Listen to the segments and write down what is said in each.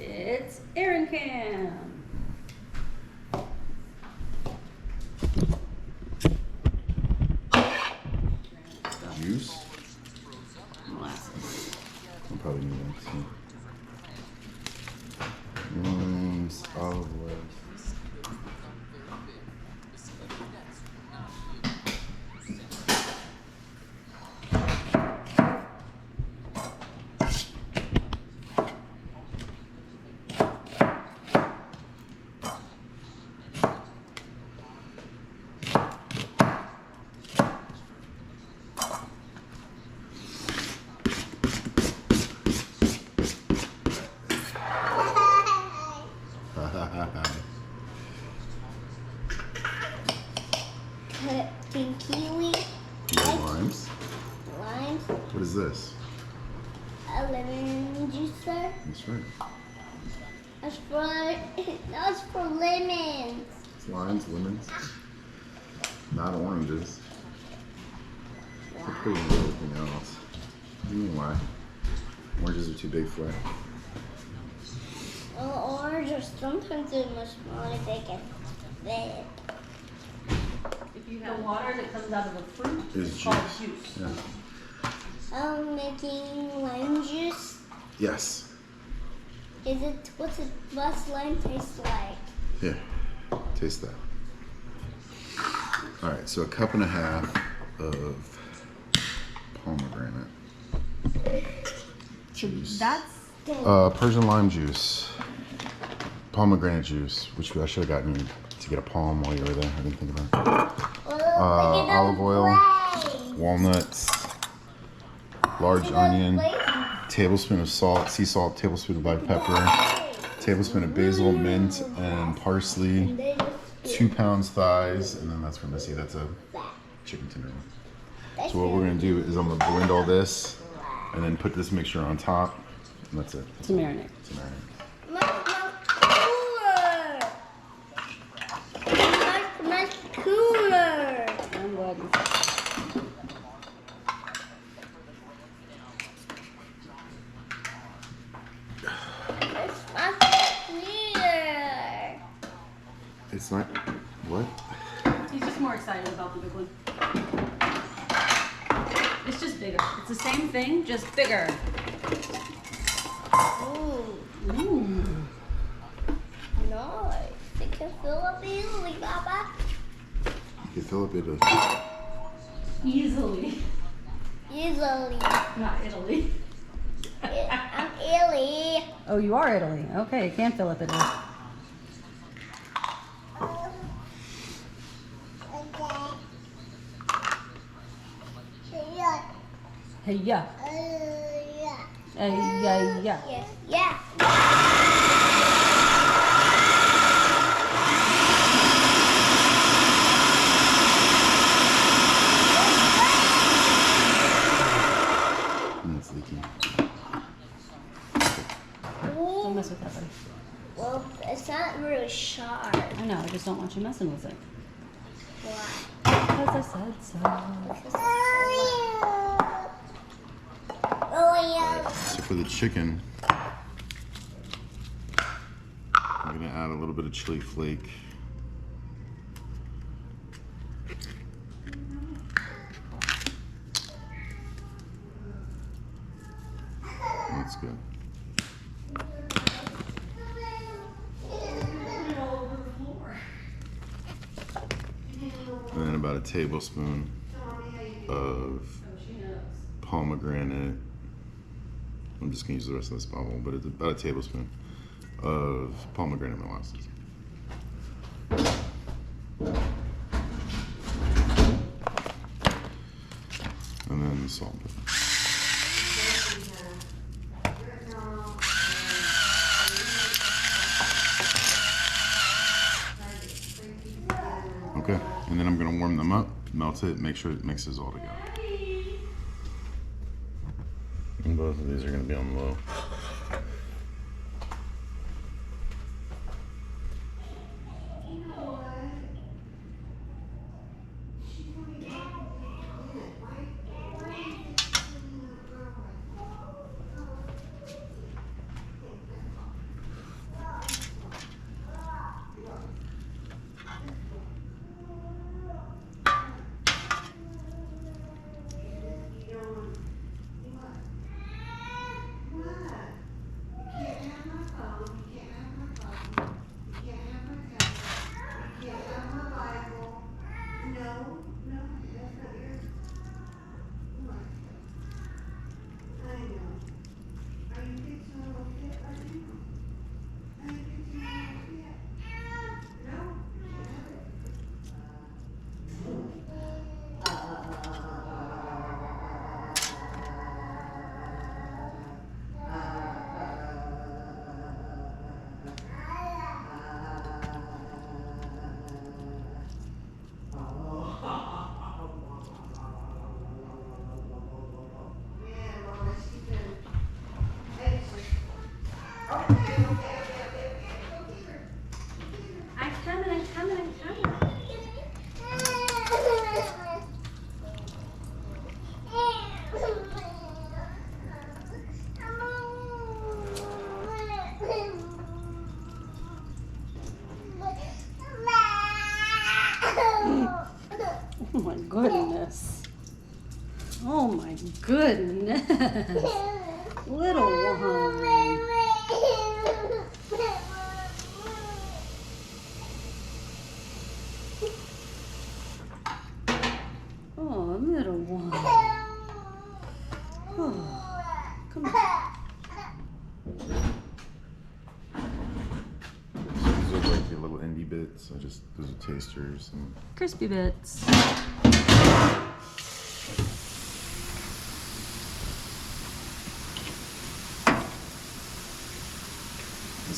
It's Aaron Cam. Juice? Molasses. I'll probably need that too. Olive oil. Kiwi. Limes. Limes. What is this? A lemon juicer. That's right. That's for lemons. It's limes, lemons, not oranges. They're putting everything else. What do you mean why? Oranges are too big for it. Well, oranges sometimes they're much smaller. They can fit. If you have water that comes out of a fruit, Is it's called juice. juice. Yeah. Making lime juice. Yes. What's lime taste like? Here, taste that. All right, so a cup and a half of pomegranate juice. That's Persian lime juice, pomegranate juice, which I should have gotten you to get a palm while you were there. I didn't think about it. Olive oil, walnuts, large onion, tablespoon of salt, sea salt, tablespoon of black pepper, tablespoon of basil, mint, and parsley, 2 pounds thighs, and then that's for Missy. That's a chicken tenderloin. So what we're gonna do is I'm gonna blend all this, and then put this mixture on top, and that's it. to marinate. To marinate. Much cooler. I'm glad you It's not, what? He's just more excited about the big one. It's just bigger. It's the same thing, just bigger. Ooh, Ooh. nice. It can fill up easily, Papa. You can fill up it. Easily. Easily. Not Italy. I'm Illy. Oh, you are Italy. Okay, you can fill up Italy. Hey, yeah. Hey, yeah, yeah. Yes. Yeah. And it's leaking. Don't mess with that, buddy. Well, it's not really sharp. I know, I just don't want you messing with it. Why? Because I said so. Oh, yeah. So for the chicken, I'm gonna add a little bit of chili flake. That's good. And then about a tablespoon of pomegranate. I'm just gonna use the rest of this bottle, but it's about a tablespoon of pomegranate molasses. And then salt. Okay, and then I'm gonna warm them up, melt it, make sure it mixes all together. And both of these are gonna be on low. I'm coming. Oh my goodness. Oh my goodness. Little one. Oh, little one. Oh, come on. These are like the little indie bits. Those are tasters and Crispy bits.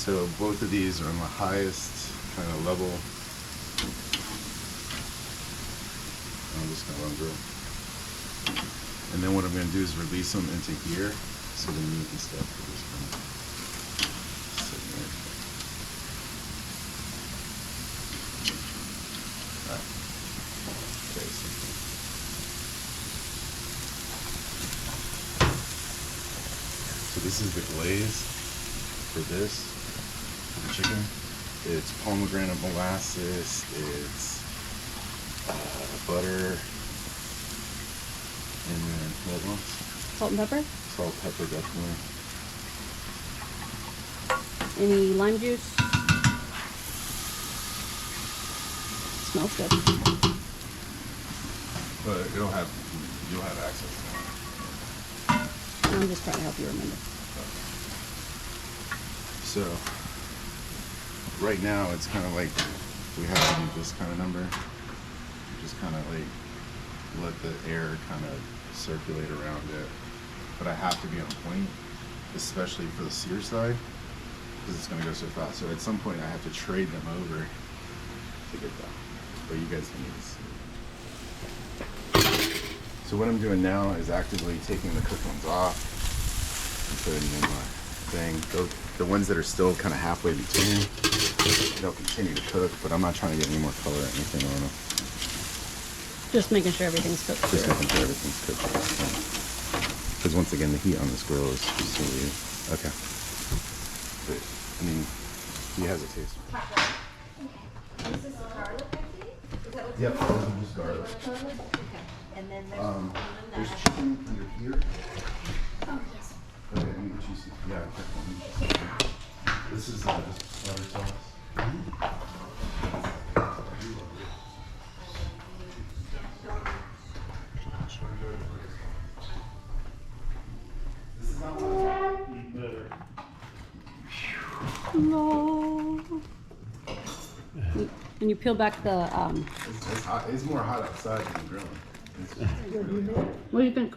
so both of these are on the highest kind of level. I'm just gonna run through. And then what I'm gonna do is release them into here, so the meat and stuff will just kind of sit there. Alright. Okay, so this is the glaze for this, for the chicken. It's pomegranate molasses, it's butter, and then what else? Salt and pepper? Salt, pepper, definitely. Any lime juice? Smells good. But you'll have access to that. I'm just trying to help you remember. So, right now it's kind of like we have to do this kind of number. Just kind of like let the air kind of circulate around it. But I have to be on point, especially for the sear side, because it's going to go so fast. So at some point I have to trade them over to get that. But you guys can need to see. So what I'm doing now is actively taking the cooked ones off and putting them in my thing. The ones that are still kind of halfway between, they'll continue to cook, but I'm not trying to get any more color or anything on them. Just making sure everything's cooked Just through. making sure everything's cooked. Because once again, the heat on this grill is so weird. Okay. But, I mean, he has a taste. This is garlic, I see? Is that what's Yep, in those are just garlic. Okay. And then there's There's chicken under here. Oh, yes. Okay, let me get you some. Yeah, definitely. This is just butter sauce. This is not what No. And you peel back the, it's hot. It's more hot outside than the grilling. It's really hot. what do you think?